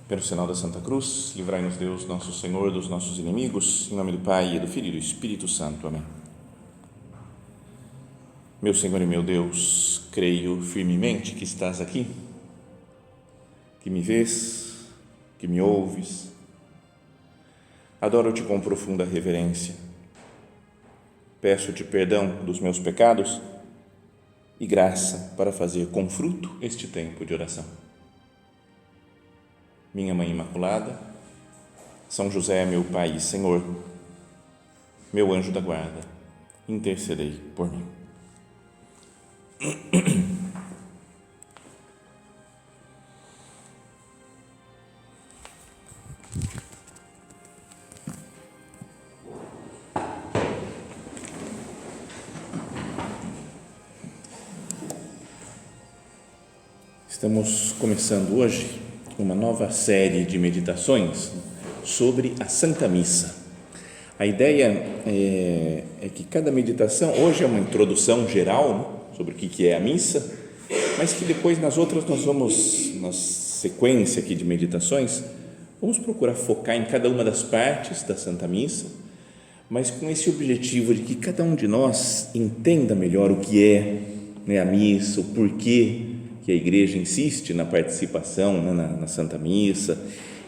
Pelo sinal da Santa Cruz, livrai-nos Deus, nosso Senhor, dos nossos inimigos, em nome do Pai, e do Filho e do Espírito Santo. Amém. Meu Senhor e meu Deus, creio firmemente que estás aqui, que me vês, que me ouves. Adoro-te com profunda reverência. Peço-te perdão dos meus pecados e graça para fazer com fruto este tempo de oração. Minha Mãe Imaculada, São José, meu Pai e Senhor, meu anjo da guarda, intercedei por mim. Estamos começando hoje uma nova série de meditações sobre a Santa Missa. A ideia é que cada meditação, hoje é uma introdução geral, né, sobre o que é a missa, mas que depois nas outras nós vamos, na sequência aqui de meditações, vamos procurar focar em cada uma das partes da Santa Missa, mas com esse objetivo de que cada um de nós entenda melhor o que é, né, a missa, o porquê que a Igreja insiste na participação, né, na Santa Missa,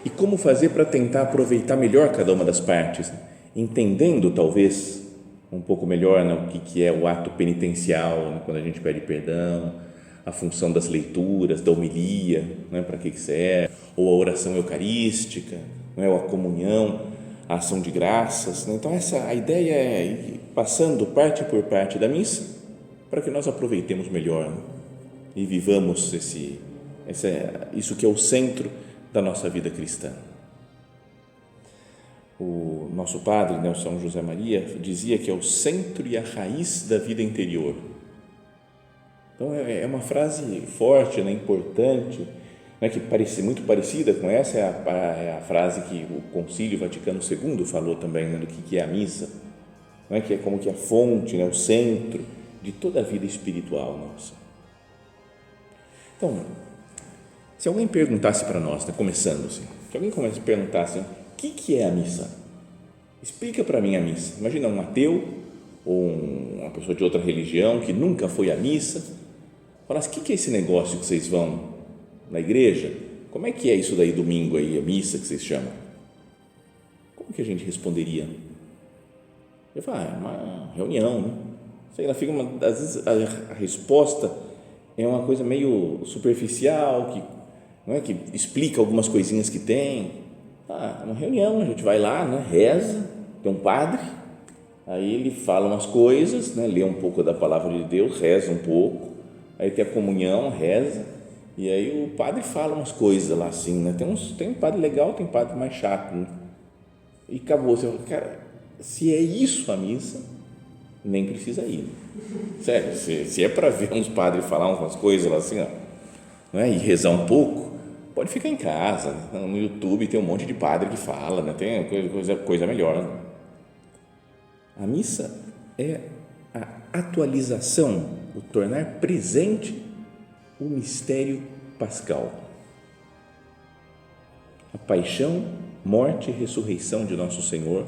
e como fazer para tentar aproveitar melhor cada uma das partes, entendendo talvez um pouco melhor, né, o que é o ato penitencial, né, quando a gente pede perdão, a função das leituras, da homilia, né, para que serve, ou a oração eucarística, né, ou a comunhão, a ação de graças, né? Então a ideia é ir passando parte por parte da missa para que nós aproveitemos melhor, né, e vivamos isso que é o centro da nossa vida cristã. O nosso padre, né, o São José Maria, dizia que é o centro e a raiz da vida interior. Então é uma frase forte, né, importante, né, que parece muito parecida com essa, é a frase que o Concílio Vaticano II falou também, né, do que é a missa, né, que é como que a fonte, né, o centro de toda a vida espiritual nossa. Então, se alguém perguntasse para nós, né, começando assim, se alguém perguntasse, o que é a missa? Explica para mim a missa. Imagina um ateu ou uma pessoa de outra religião que nunca foi à missa, falasse, o que é esse negócio que vocês vão na igreja? Como é que é isso daí domingo aí, a missa que vocês chamam? Como que a gente responderia? Eu falo, é uma reunião, né? Sei lá, fica às vezes a resposta é uma coisa meio superficial, que, não é, que explica algumas coisinhas que tem. É uma reunião, a gente vai lá, né, reza, tem um padre, aí ele fala umas coisas, né, lê um pouco da palavra de Deus, reza um pouco, aí tem a comunhão, reza, e aí o padre fala umas coisas lá assim, né, tem um padre legal, tem um padre mais chato, né, e acabou. Você fala, cara, se é isso a missa, nem precisa ir. Sério, se é para ver uns padres falar umas coisas lá assim, ó, não é? E rezar um pouco, pode ficar em casa, no YouTube tem um monte de padre que fala, né? Tem coisa melhor, né? A missa é a atualização, o tornar presente o mistério pascal. A paixão, morte e ressurreição de nosso Senhor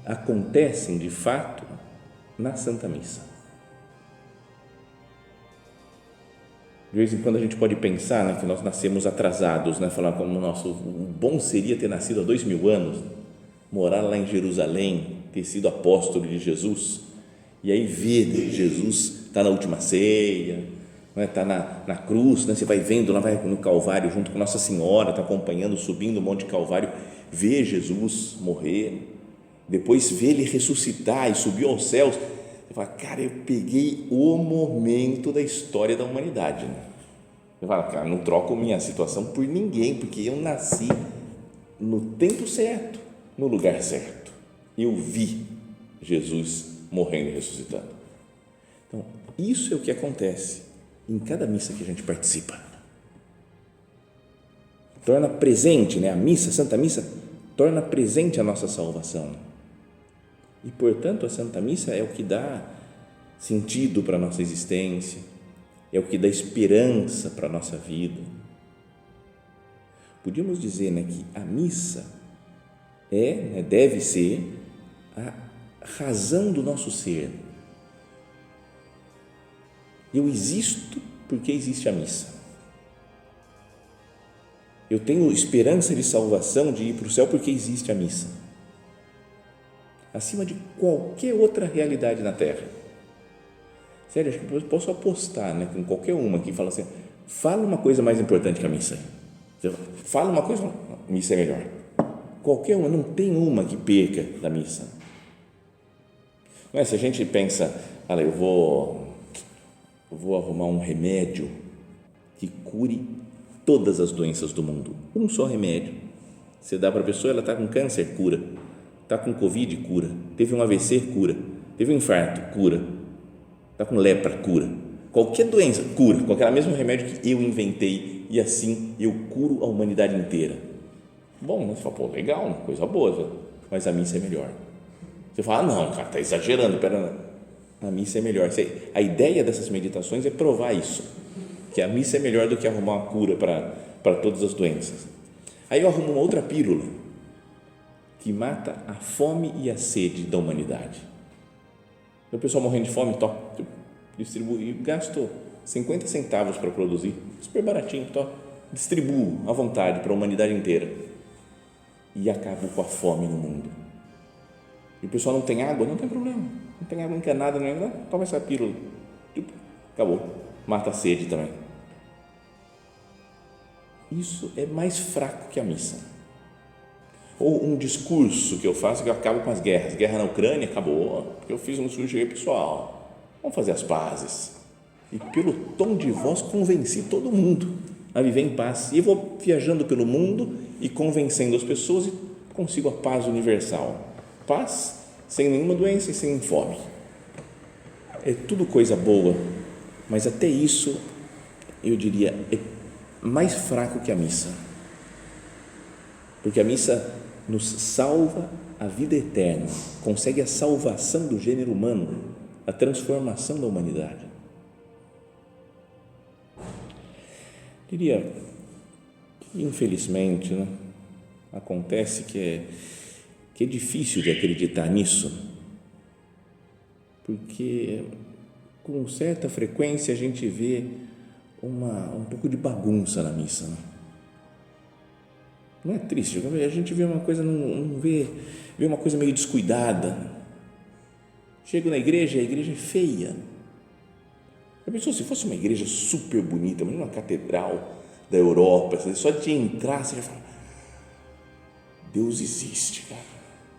acontecem de fato na Santa Missa. De vez em quando a gente pode pensar, né, que nós nascemos atrasados, né, falar como o bom seria ter nascido há 2000 anos, morar lá em Jerusalém, ter sido apóstolo de Jesus, e aí ver Jesus está na última ceia, está na cruz, né, você vai vendo lá, vai no Calvário junto com Nossa Senhora, está acompanhando, subindo o Monte Calvário, ver Jesus morrer, depois ver ele ressuscitar e subir aos céus. Você fala, cara, eu peguei o momento da história da humanidade, né? Eu falo, cara, não troco minha situação por ninguém, porque eu nasci no tempo certo, no lugar certo. Eu vi Jesus morrendo e ressuscitando. Então, isso é o que acontece em cada missa que a gente participa. Torna presente, né? A missa, a Santa Missa, torna presente a nossa salvação. E, portanto, a Santa Missa é o que dá sentido para a nossa existência, é o que dá esperança para a nossa vida. podíamos dizer, né, que a missa deve ser a razão do nosso ser. Eu existo porque existe a missa. Eu tenho esperança de salvação, de ir para o céu porque existe a missa. Acima de qualquer outra realidade na Terra. Sério, acho que eu posso apostar, né, com qualquer uma que fala assim, fala uma coisa mais importante que a missa. Fala uma coisa, a missa é melhor. Qualquer uma, não tem uma que perca da missa. Não é? Se a gente pensa, olha, eu vou arrumar um remédio que cure todas as doenças do mundo. Um só remédio. Você dá para a pessoa, ela está com câncer, cura. Está com Covid, cura. Teve um AVC, cura. Teve um infarto, cura. Está com lepra, cura. Qualquer doença, cura. Com aquele mesmo remédio que eu inventei e assim eu curo a humanidade inteira. Bom, você fala, pô, legal, coisa boa, mas a missa é melhor. Você fala, não, cara, está exagerando, a missa é melhor. A ideia dessas meditações é provar isso, que a missa é melhor do que arrumar uma cura para todas as doenças. Aí eu arrumo uma outra pílula que mata a fome e a sede da humanidade. O pessoal morrendo de fome, distribui, gasto 50 centavos para produzir, super baratinho, distribuo à vontade para a humanidade inteira e acabo com a fome no mundo. E o pessoal não tem água, não tem problema, não tem água encanada, não, toma essa pílula, acabou, mata a sede também. Isso é mais fraco que a missa. Ou um discurso que eu faço que eu acabo com as guerras, guerra na Ucrânia, acabou, porque eu fiz um discurso pessoal, vamos fazer as pazes, e pelo tom de voz convenci todo mundo a viver em paz, e eu vou viajando pelo mundo e convencendo as pessoas e consigo a paz universal, paz sem nenhuma doença e sem fome. É tudo coisa boa, mas até isso eu diria é mais fraco que a missa, porque a missa nos salva a vida eterna, consegue a salvação do gênero humano, a transformação da humanidade. Diria que infelizmente, né, acontece que é difícil de acreditar nisso, porque com certa frequência a gente vê um pouco de bagunça na missa, né? Não é triste? A gente vê uma coisa, não vê uma coisa meio descuidada. Chego na igreja, a igreja é feia. A pessoa, se fosse uma igreja super bonita, uma catedral da Europa, só de entrar, você já fala, Deus existe, cara.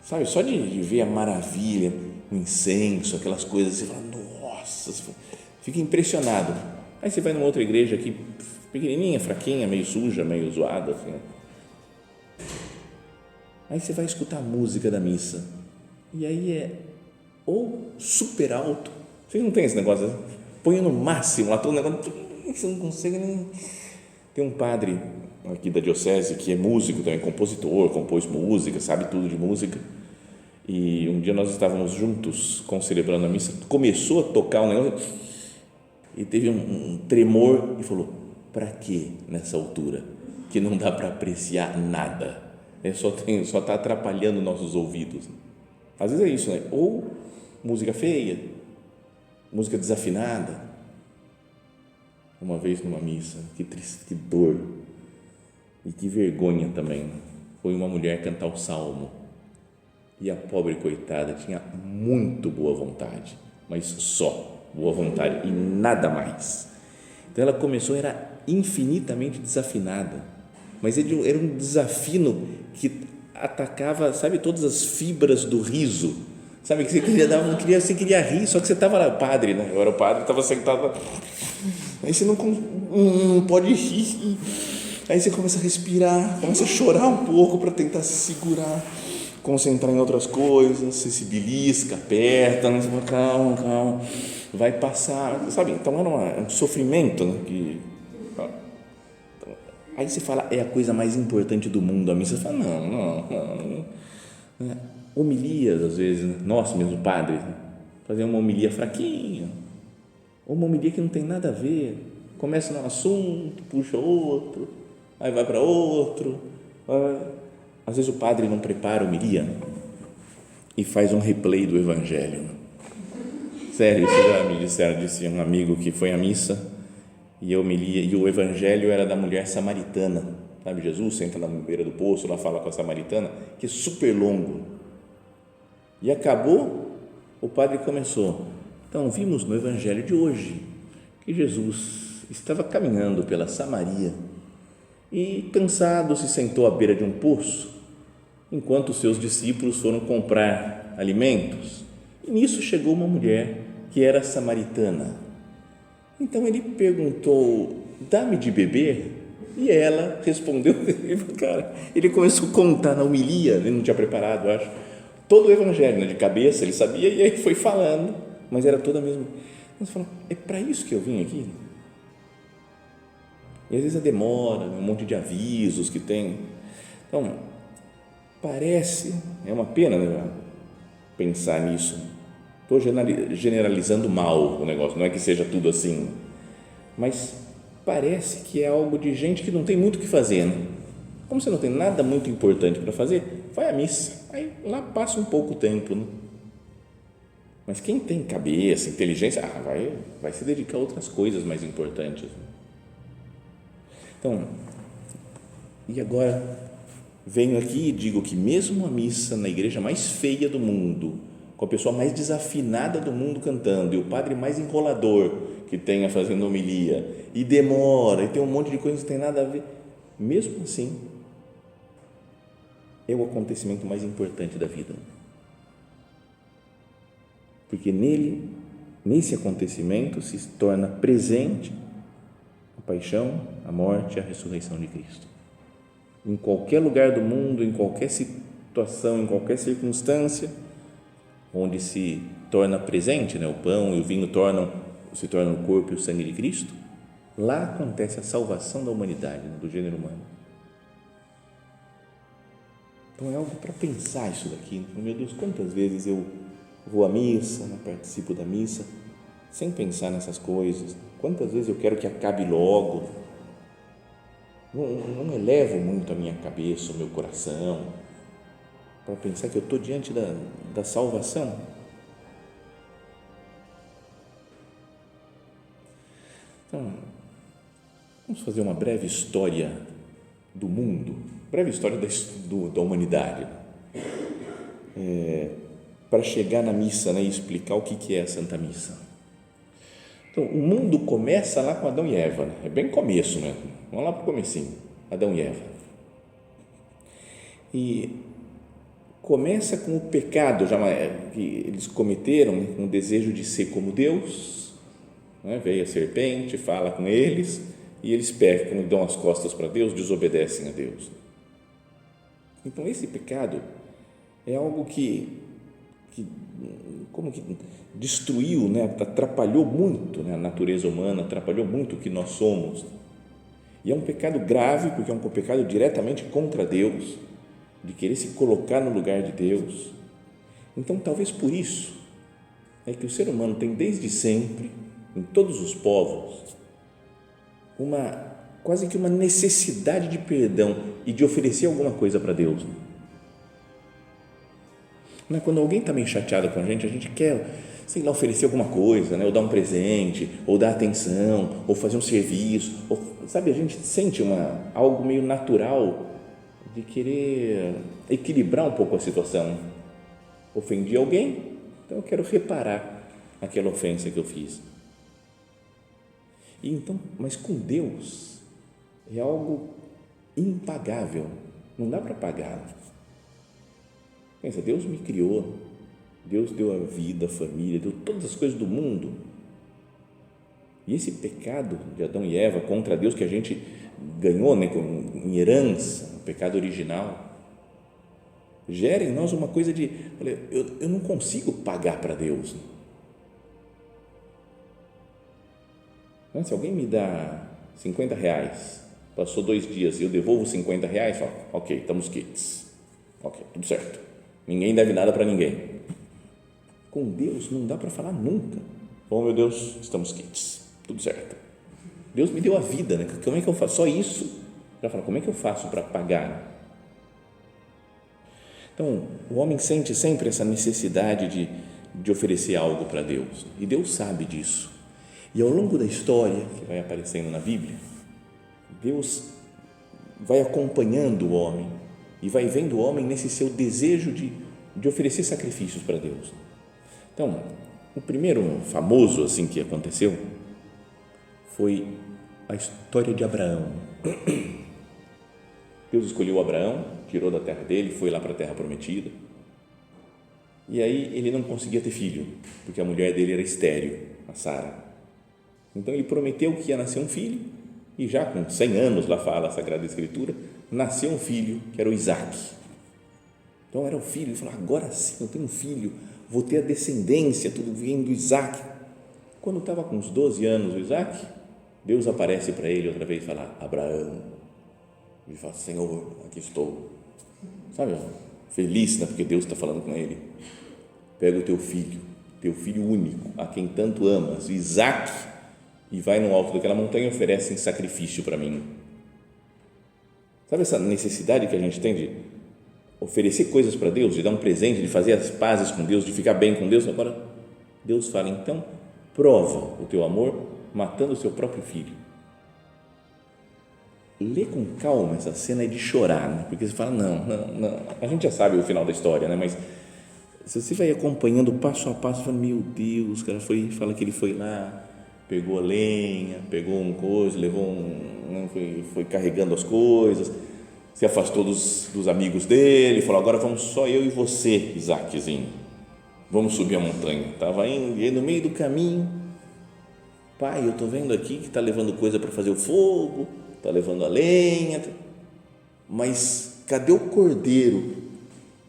Sabe, só de ver a maravilha, o incenso, aquelas coisas, você fala, nossa, você fica impressionado. Aí você vai numa outra igreja aqui, pequenininha, fraquinha, meio suja, meio zoada, assim. Aí você vai escutar a música da missa, e aí é ou super alto, você não tem esse negócio, põe no máximo lá, todo negócio, você não consegue nem. Tem um padre aqui da diocese que é músico também, compositor, compôs música, sabe tudo de música, e um dia nós estávamos juntos concelebrando a missa, começou a tocar um negócio e teve um tremor e falou, para que nessa altura que não dá para apreciar nada, só está atrapalhando nossos ouvidos. Às vezes é isso, né? Ou música feia, música desafinada. Uma vez numa missa, que triste, que dor e que vergonha também, foi uma mulher cantar o salmo e a pobre coitada tinha muito boa vontade, mas só boa vontade e nada mais. Então ela começou, era infinitamente desafinada, mas era um desafino que atacava, sabe, todas as fibras do riso, sabe, que você queria rir, só que você estava lá, padre, né? Eu era o padre, estava sentado lá, aí você não pode rir, aí você começa a respirar, começa a chorar um pouco para tentar se segurar, concentrar em outras coisas, você se belisca, aperta, né? Você fala, calma, vai passar, sabe, então era um sofrimento, né? Aí você fala, é a coisa mais importante do mundo, a missa. Você fala, não. Homilias, às vezes, né? Nós mesmo, padres, né? Fazer uma homilia fraquinha, ou uma homilia que não tem nada a ver, começa num assunto, puxa outro, aí vai para outro. Às vezes o padre não prepara a homilia e faz um replay do Evangelho. Sério, isso já me disseram, disse um amigo que foi à missa e a homilia, e o Evangelho era da mulher samaritana, sabe? Jesus senta na beira do poço, lá fala com a samaritana, que é super longo. E acabou, o padre começou. Então, vimos no Evangelho de hoje que Jesus estava caminhando pela Samaria e, cansado, se sentou à beira de um poço, enquanto os seus discípulos foram comprar alimentos. E nisso chegou uma mulher que era samaritana. Então ele perguntou: dá-me de beber? E ela respondeu. Cara, ele começou a contar na homilia, ele não tinha preparado, acho, todo o Evangelho, né, de cabeça, ele sabia, e aí foi falando, mas era toda a mesma. Nós falamos: é para isso que eu vim aqui? E às vezes a demora, um monte de avisos que tem. Então, parece, é uma pena, né, pensar nisso. Estou generalizando mal o negócio, não é que seja tudo assim, mas parece que é algo de gente que não tem muito o que fazer, né? Como você não tem nada muito importante para fazer, vai à missa, aí lá passa um pouco tempo, né? Mas quem tem cabeça, inteligência, vai se dedicar a outras coisas mais importantes, né? Então, e agora venho aqui e digo que mesmo a missa na igreja mais feia do mundo, com a pessoa mais desafinada do mundo cantando, e o padre mais enrolador que tenha fazendo homilia, e demora, e tem um monte de coisas que não tem nada a ver, mesmo assim, é o acontecimento mais importante da vida. Porque nesse acontecimento se torna presente a paixão, a morte e a ressurreição de Cristo. Em qualquer lugar do mundo, em qualquer situação, em qualquer circunstância, onde se torna presente, né, o pão e o vinho se tornam o corpo e o sangue de Cristo, lá acontece a salvação da humanidade, né, do gênero humano. Então é algo para pensar isso daqui. Meu Deus, quantas vezes eu vou à missa, né, participo da missa, sem pensar nessas coisas. Quantas vezes eu quero que acabe logo. Não elevo muito a minha cabeça, o meu coração, para pensar que eu estou diante da salvação. Então, vamos fazer uma breve história do mundo, breve história da humanidade, para chegar na missa, né, e explicar o que é a Santa Missa. Então, o mundo começa lá com Adão e Eva, né? É bem começo mesmo, vamos lá para o comecinho, Adão e Eva. E começa com o pecado que eles cometeram, né, com o desejo de ser como Deus, né? Veio a serpente, fala com eles, e eles pecam e dão as costas para Deus, desobedecem a Deus. Então, esse pecado é algo que destruiu, né, atrapalhou muito, né, a natureza humana, atrapalhou muito o que nós somos. E é um pecado grave, porque é um pecado diretamente contra Deus, de querer se colocar no lugar de Deus. Então, talvez por isso é que o ser humano tem desde sempre, em todos os povos, quase que uma necessidade de perdão e de oferecer alguma coisa para Deus. Não é? Quando alguém está meio chateado com a gente quer, sei lá, oferecer alguma coisa, né? Ou dar um presente, ou dar atenção, ou fazer um serviço, ou, sabe, a gente sente algo meio natural de querer equilibrar um pouco a situação. Ofendi alguém, então eu quero reparar aquela ofensa que eu fiz. E então, mas com Deus é algo impagável, não dá para pagar. Pensa, Deus me criou, Deus deu a vida, a família, deu todas as coisas do mundo. E esse pecado de Adão e Eva contra Deus que a gente ganhou, né, em herança, o pecado original, gera em nós uma coisa de, eu não consigo pagar para Deus. Se alguém me dá R$50, passou 2 dias e eu devolvo R$50, falo, ok, estamos quites, ok, tudo certo, ninguém deve nada para ninguém. Com Deus não dá para falar nunca. Oh, meu Deus, estamos quites, tudo certo. Deus me deu a vida, né? Como é que eu faço? Só isso? Já fala, como é que eu faço para pagar? Então, o homem sente sempre essa necessidade de oferecer algo para Deus, e Deus sabe disso. E ao longo da história que vai aparecendo na Bíblia, Deus vai acompanhando o homem e vai vendo o homem nesse seu desejo de oferecer sacrifícios para Deus. Então, o primeiro famoso assim que aconteceu foi a história de Abraão. Deus escolheu Abraão, tirou da terra dele, foi lá para a terra prometida. E aí ele não conseguia ter filho, porque a mulher dele era estéril, a Sara. Então ele prometeu que ia nascer um filho, e já com 100 anos, lá fala a Sagrada Escritura, nasceu um filho, que era o Isaac. Então era o filho, ele falou, agora sim eu tenho um filho, vou ter a descendência, tudo vem do Isaac. Quando estava com uns 12 anos o Isaac, Deus aparece para ele outra vez e fala, Abraão. Ele fala, Senhor, aqui estou. Sabe, feliz, né, porque Deus está falando com ele. Pega o teu filho único, a quem tanto amas, Isaac, e vai no alto daquela montanha e oferece em sacrifício para mim. Sabe essa necessidade que a gente tem de oferecer coisas para Deus, de dar um presente, de fazer as pazes com Deus, de ficar bem com Deus? Agora, Deus fala, então, prova o teu amor matando o seu próprio filho. Lê com calma essa cena é de chorar, né? Porque você fala, não, a gente já sabe o final da história, né? Mas se você vai acompanhando passo a passo, fala, meu Deus, cara, fala que ele foi lá, pegou a lenha, pegou uma coisa, foi carregando as coisas, se afastou dos amigos dele, falou, agora vamos só eu e você, Isaaczinho, vamos subir a montanha. Estava indo, e aí no meio do caminho, pai, eu estou vendo aqui que está levando coisa para fazer o fogo, está levando a lenha, mas cadê o cordeiro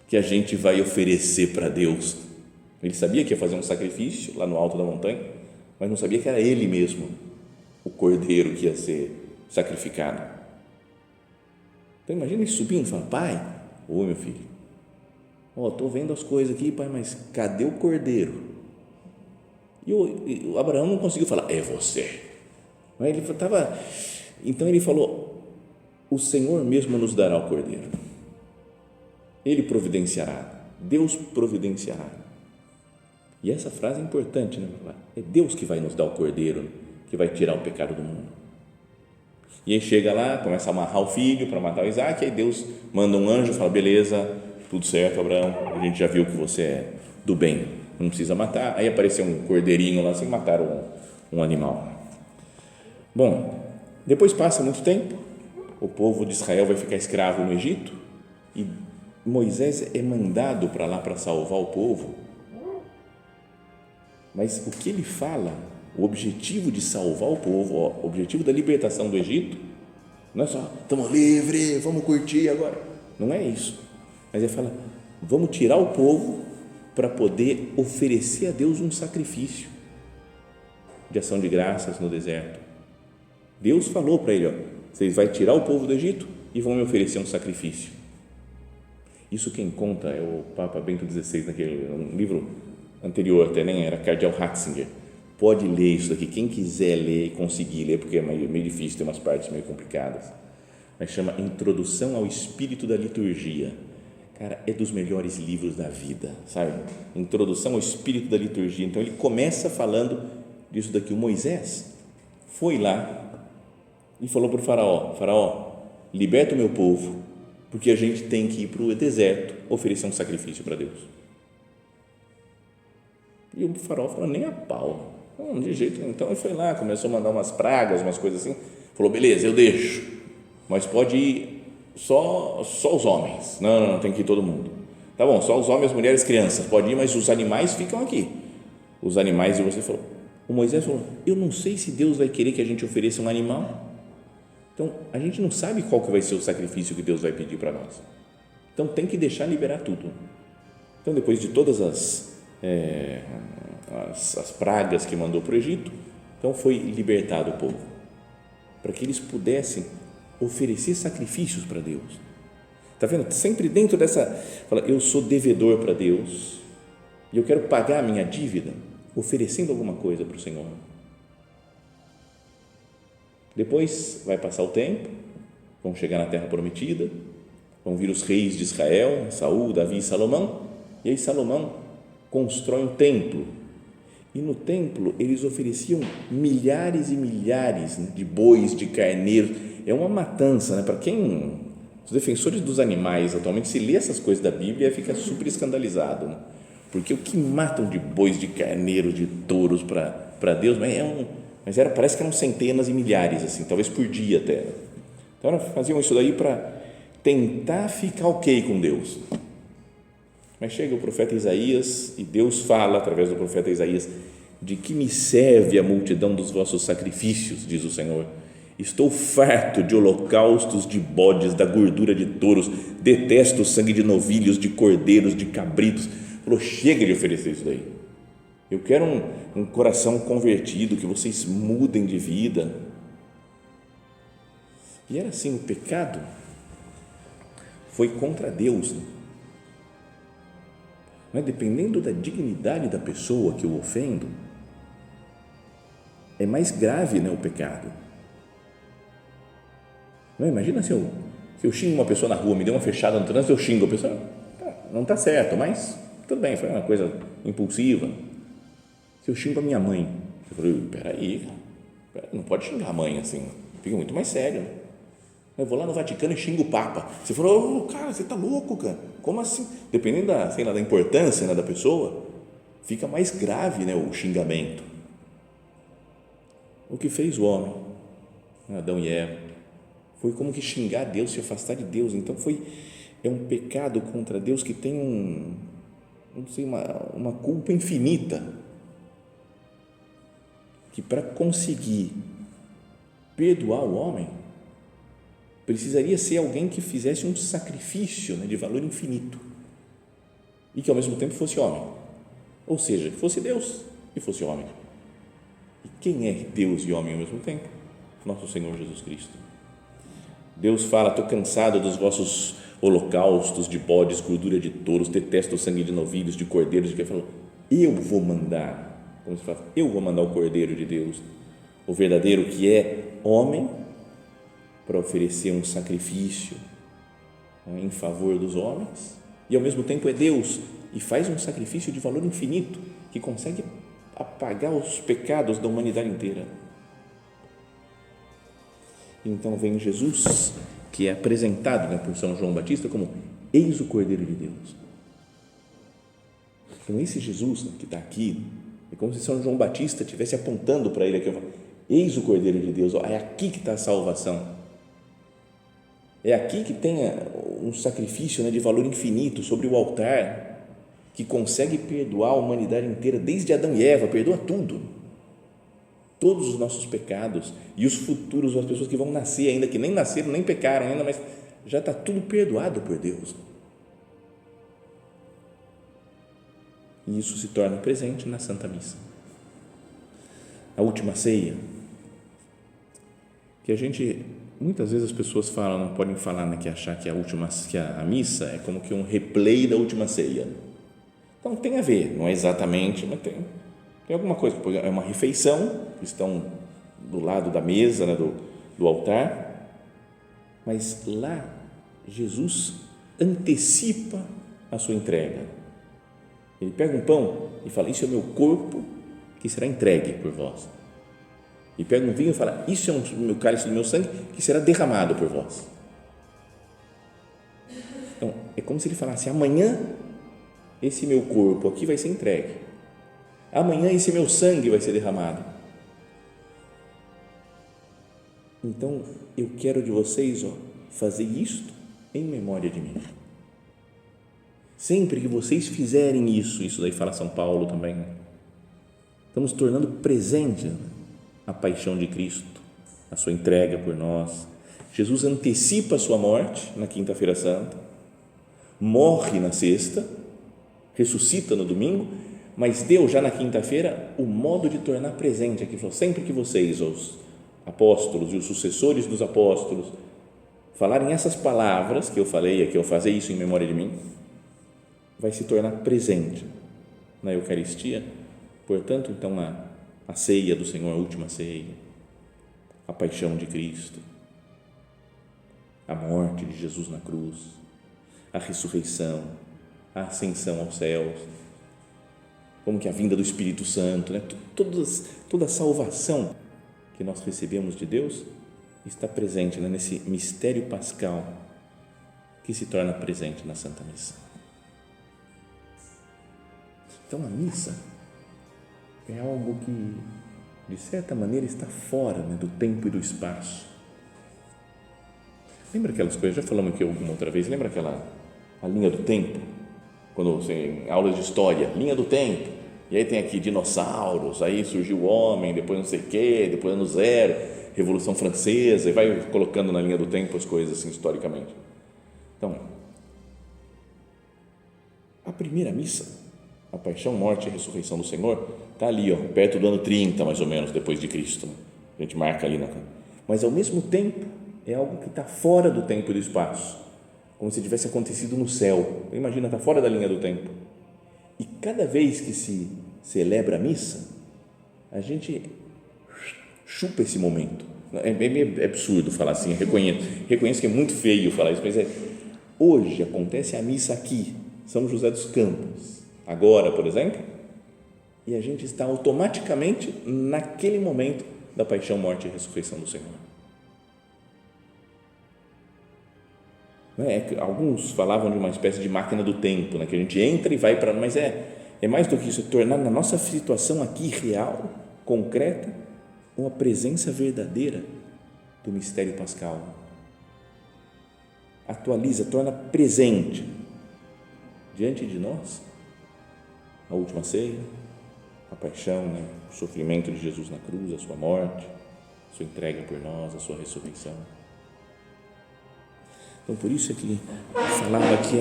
que a gente vai oferecer para Deus? Ele sabia que ia fazer um sacrifício lá no alto da montanha, mas não sabia que era ele mesmo, o cordeiro que ia ser sacrificado. Então imagina ele subindo e falando, pai, oi meu filho, estou vendo as coisas aqui, pai, mas cadê o cordeiro? E o Abraão não conseguiu falar, é você. Mas ele estava, então ele falou, o Senhor mesmo nos dará o cordeiro, ele providenciará, Deus providenciará. E essa frase é importante, né? É Deus que vai nos dar o cordeiro, que vai tirar o pecado do mundo. E aí chega lá, começa a amarrar o filho para matar o Isaac, aí Deus manda um anjo e fala, beleza, tudo certo, Abraão, a gente já viu que você é do bem, não precisa matar. Aí apareceu um cordeirinho lá, sem matar um animal. Bom, depois passa muito tempo, o povo de Israel vai ficar escravo no Egito, e Moisés é mandado para lá para salvar o povo. Mas o que ele fala, o objetivo de salvar o povo, o objetivo da libertação do Egito, não é só, estamos livres, vamos curtir agora. Não é isso. Mas ele fala, vamos tirar o povo para poder oferecer a Deus um sacrifício de ação de graças no deserto. Deus falou para ele, vocês vão tirar o povo do Egito e vão me oferecer um sacrifício. Isso quem conta é o Papa Bento XVI, naquele livro anterior, até nem era Cardeal Ratzinger. Pode ler isso daqui, quem quiser ler e conseguir ler, porque é meio difícil, tem umas partes meio complicadas, mas chama Introdução ao Espírito da Liturgia. Cara, é dos melhores livros da vida, sabe? Introdução ao Espírito da Liturgia. Então ele começa falando disso daqui. O Moisés foi lá e falou para o faraó, liberta o meu povo, porque a gente tem que ir para o deserto oferecer um sacrifício para Deus. E o faraó falou, nem a pau, não, de jeito nenhum. Então ele foi lá, começou a mandar umas pragas, umas coisas assim, falou, beleza, eu deixo, mas pode ir só os homens, não, tem que ir todo mundo, tá bom, só os homens, as mulheres, crianças, pode ir, mas os animais ficam aqui, os animais. E você falou, o Moisés falou, eu não sei se Deus vai querer que a gente ofereça um animal, então a gente não sabe qual que vai ser o sacrifício que Deus vai pedir para nós, então tem que deixar liberar tudo. Então depois de todas as pragas que mandou para o Egito, então foi libertado o povo, para que eles pudessem oferecer sacrifícios para Deus. Está vendo? Sempre dentro dessa, fala, eu sou devedor para Deus e eu quero pagar a minha dívida oferecendo alguma coisa para o Senhor. Depois vai passar o tempo vão chegar na terra prometida, vão vir os reis de Israel, Saul, Davi e Salomão, e aí Salomão constrói um templo, e no templo eles ofereciam milhares e milhares, né, de bois, de carneiros. É uma matança, né? Para quem, os defensores dos animais atualmente, se lê essas coisas da Bíblia, fica super escandalizado, né? Porque o que matam de bois, de carneiros, de touros para Deus, parece que eram centenas e milhares, assim, talvez por dia até. Então faziam isso daí para tentar ficar ok com Deus. Mas chega o profeta Isaías e Deus fala através do profeta Isaías: de que me serve a multidão dos vossos sacrifícios, diz o Senhor. Estou farto de holocaustos, de bodes, da gordura de touros, detesto o sangue de novilhos, de cordeiros, de cabritos. Falou, chega de oferecer isso daí. Eu quero um coração convertido, que vocês mudem de vida. E era assim, o pecado foi contra Deus, né? Mas dependendo da dignidade da pessoa que eu ofendo, é mais grave, né, o pecado. Não, imagina se eu xingo uma pessoa na rua, me deu uma fechada no trânsito, eu xingo a pessoa, não está certo, mas tudo bem, foi uma coisa impulsiva. Se eu xingo a minha mãe, eu falei, peraí, não pode xingar a mãe assim, fica muito mais sério. Eu vou lá no Vaticano e xingo o Papa. Você falou, cara, você está louco, cara, como assim? Dependendo da importância, né, da pessoa, fica mais grave, né, o xingamento. O que fez o homem, Adão e Eva, foi como que xingar Deus, se afastar de Deus. Então é um pecado contra Deus que tem uma culpa infinita, que para conseguir perdoar o homem precisaria ser alguém que fizesse um sacrifício, né, de valor infinito e que ao mesmo tempo fosse homem, ou seja, que fosse Deus e fosse homem. E quem é Deus e homem ao mesmo tempo? Nosso Senhor Jesus Cristo. Deus fala, estou cansado dos vossos holocaustos de bodes, gordura de touros, detesto o sangue de novilhos, de cordeiros, de que falou, eu vou mandar, como se fala, eu vou mandar o Cordeiro de Deus, o verdadeiro, que é homem, para oferecer um sacrifício, né, em favor dos homens, e ao mesmo tempo é Deus e faz um sacrifício de valor infinito que consegue apagar os pecados da humanidade inteira. Então vem Jesus, que é apresentado, né, por São João Batista como eis o Cordeiro de Deus. Então esse Jesus, né, que está aqui, é como se São João Batista estivesse apontando para ele aqui, eis o Cordeiro de Deus, é aqui que está a salvação. É aqui que tem um sacrifício, né, de valor infinito sobre o altar, que consegue perdoar a humanidade inteira, desde Adão e Eva, perdoa tudo, todos os nossos pecados e os futuros, as pessoas que vão nascer ainda, que nem nasceram, nem pecaram ainda, mas já está tudo perdoado por Deus. E isso se torna presente na Santa Missa. A última ceia, que a gente, muitas vezes as pessoas falam, não podem falar, né, que achar que a missa é como que um replay da última ceia. Então tem a ver, não é exatamente, mas tem alguma coisa, é uma refeição, estão do lado da mesa, né, do altar, mas lá Jesus antecipa a sua entrega. Ele pega um pão e fala, isso é o meu corpo que será entregue por vós. E pega um vinho e fala, isso é o meu cálice do meu sangue que será derramado por vós. Então, é como se ele falasse, amanhã esse meu corpo aqui vai ser entregue. Amanhã esse meu sangue vai ser derramado. Então, eu quero de vocês, fazer isto em memória de mim. Sempre que vocês fizerem isso daí fala São Paulo também, né? Estamos tornando presente a paixão de Cristo, a sua entrega por nós. Jesus antecipa a sua morte na quinta-feira santa, morre na sexta, ressuscita no domingo, mas deu já na quinta-feira o modo de tornar presente aqui. Sempre que vocês, os apóstolos e os sucessores dos apóstolos, falarem essas palavras que eu falei aqui, eu fazer isso em memória de mim, vai se tornar presente na Eucaristia. Portanto, então, a ceia do Senhor, a última ceia, a paixão de Cristo. a morte de Jesus na cruz, a ressurreição, a ascensão aos céus, como que a vinda do Espírito Santo, né? Toda a salvação que nós recebemos de Deus está presente, né, nesse mistério pascal que se torna presente na Santa Missa. Então a missa é algo que, de certa maneira, está fora, né, do tempo e do espaço. Lembra aquelas coisas, já falamos aqui alguma outra vez, lembra a linha do tempo? Quando você, em aulas de história, linha do tempo, e aí tem aqui dinossauros, aí surgiu o homem, depois não sei o quê, depois ano zero, Revolução Francesa, e vai colocando na linha do tempo as coisas assim, historicamente. Então, a primeira missa, a paixão, morte e ressurreição do Senhor, está ali, perto do ano 30, mais ou menos, depois de Cristo. Né? A gente marca ali. Mas, ao mesmo tempo, é algo que está fora do tempo e do espaço, como se tivesse acontecido no céu. Imagina, está fora da linha do tempo. E cada vez que se celebra a missa, a gente chupa esse momento. É meio absurdo falar assim, reconheço que é muito feio falar isso, mas hoje acontece a missa aqui, São José dos Campos, agora, por exemplo, e a gente está automaticamente naquele momento da paixão, morte e ressurreição do Senhor. Alguns falavam de uma espécie de máquina do tempo, né, que a gente entra e vai para, mas é mais do que isso, é tornar na nossa situação aqui real, concreta, uma presença verdadeira do mistério pascal. Atualiza, torna presente diante de nós a última ceia, a paixão, né, o sofrimento de Jesus na cruz, a sua morte, a sua entrega por nós, a sua ressurreição. Então, por isso é que falava que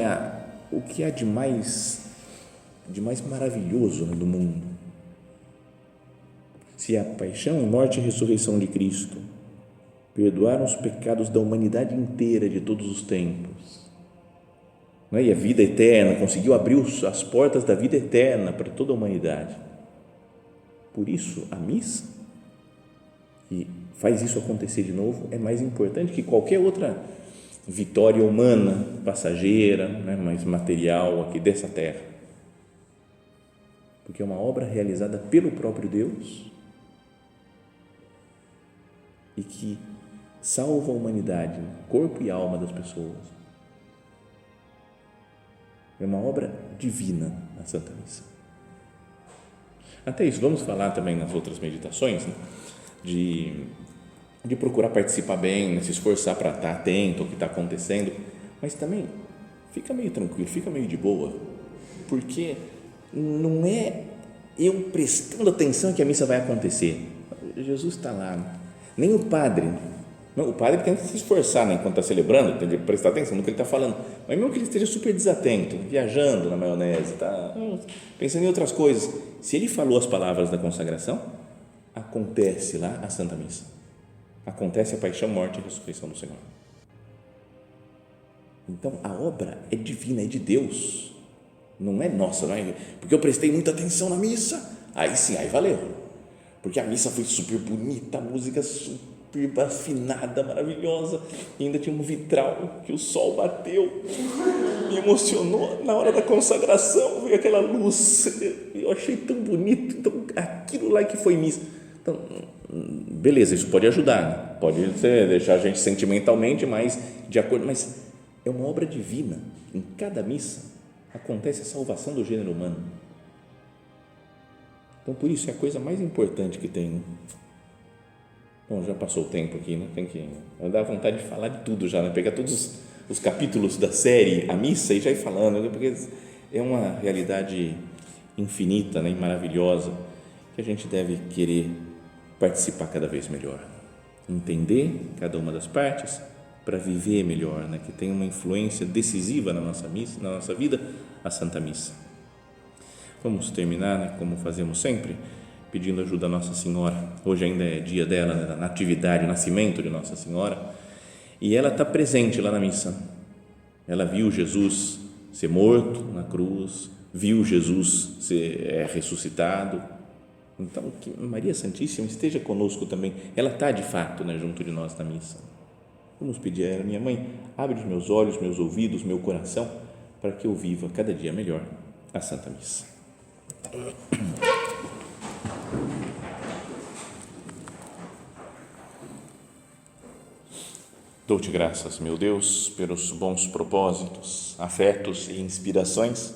o que há de mais maravilhoso no mundo, se a paixão, morte e ressurreição de Cristo perdoaram os pecados da humanidade inteira de todos os tempos, não é? E a vida eterna, conseguiu abrir as portas da vida eterna para toda a humanidade. Por isso, a missa, que faz isso acontecer de novo, é mais importante que qualquer outra vitória humana, passageira, né, mais material aqui dessa terra, porque é uma obra realizada pelo próprio Deus e que salva a humanidade, corpo e alma das pessoas. É uma obra divina a Santa Missa. Até isso, vamos falar também nas outras meditações, né, de procurar participar bem, né, se esforçar para estar atento ao que está acontecendo, mas também fica meio tranquilo, fica meio de boa, porque não é eu prestando atenção que a missa vai acontecer. Jesus está lá, nem o padre tem que se esforçar, né, enquanto está celebrando, tem que prestar atenção no que ele está falando, mas mesmo que ele esteja super desatento, viajando na maionese, tá pensando em outras coisas, se ele falou as palavras da consagração, acontece lá a Santa Missa, acontece a paixão, morte e ressurreição do Senhor. Então a obra é divina, é de Deus, não é nossa, não é porque eu prestei muita atenção na missa, aí sim, aí valeu, porque a missa foi super bonita, a música super afinada, maravilhosa, e ainda tinha um vitral que o sol bateu, me emocionou na hora da consagração, veio aquela luz, eu achei tão bonito, então aquilo lá que foi missa. Então, beleza, isso pode ajudar, né? Pode deixar a gente sentimentalmente mais de acordo, mas é uma obra divina. Em cada missa acontece a salvação do gênero humano. Então, por isso é a coisa mais importante que tem. Bom, já passou o tempo aqui, né? Tem que dar vontade de falar de tudo já, né? Pegar todos os capítulos da série A Missa e já ir falando, né? Porque é uma realidade infinita, né? E maravilhosa, que a gente deve querer participar cada vez melhor, entender cada uma das partes para viver melhor, né? Que tem uma influência decisiva na nossa missa, na nossa vida, a Santa Missa. Vamos terminar, né, como fazemos sempre, pedindo ajuda a Nossa Senhora. Hoje ainda é dia dela, né, da natividade, o nascimento de Nossa Senhora, e ela está presente lá na missa. Ela viu Jesus ser morto na cruz, viu Jesus ser ressuscitado. Então, que Maria Santíssima esteja conosco também. Ela está de fato, né, junto de nós na missa. Vamos pedir a ela: minha mãe, abre os meus olhos, meus ouvidos, meu coração, para que eu viva cada dia melhor a Santa Missa. Dou-te graças, meu Deus, pelos bons propósitos, afetos e inspirações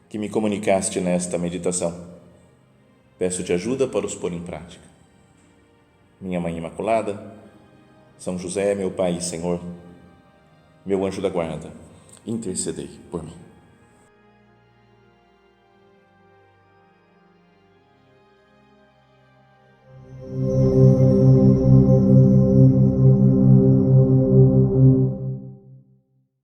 que me comunicaste nesta meditação. Peço-te ajuda para os pôr em prática. Minha Mãe Imaculada, São José, meu Pai e Senhor, meu anjo da guarda, intercedei por mim.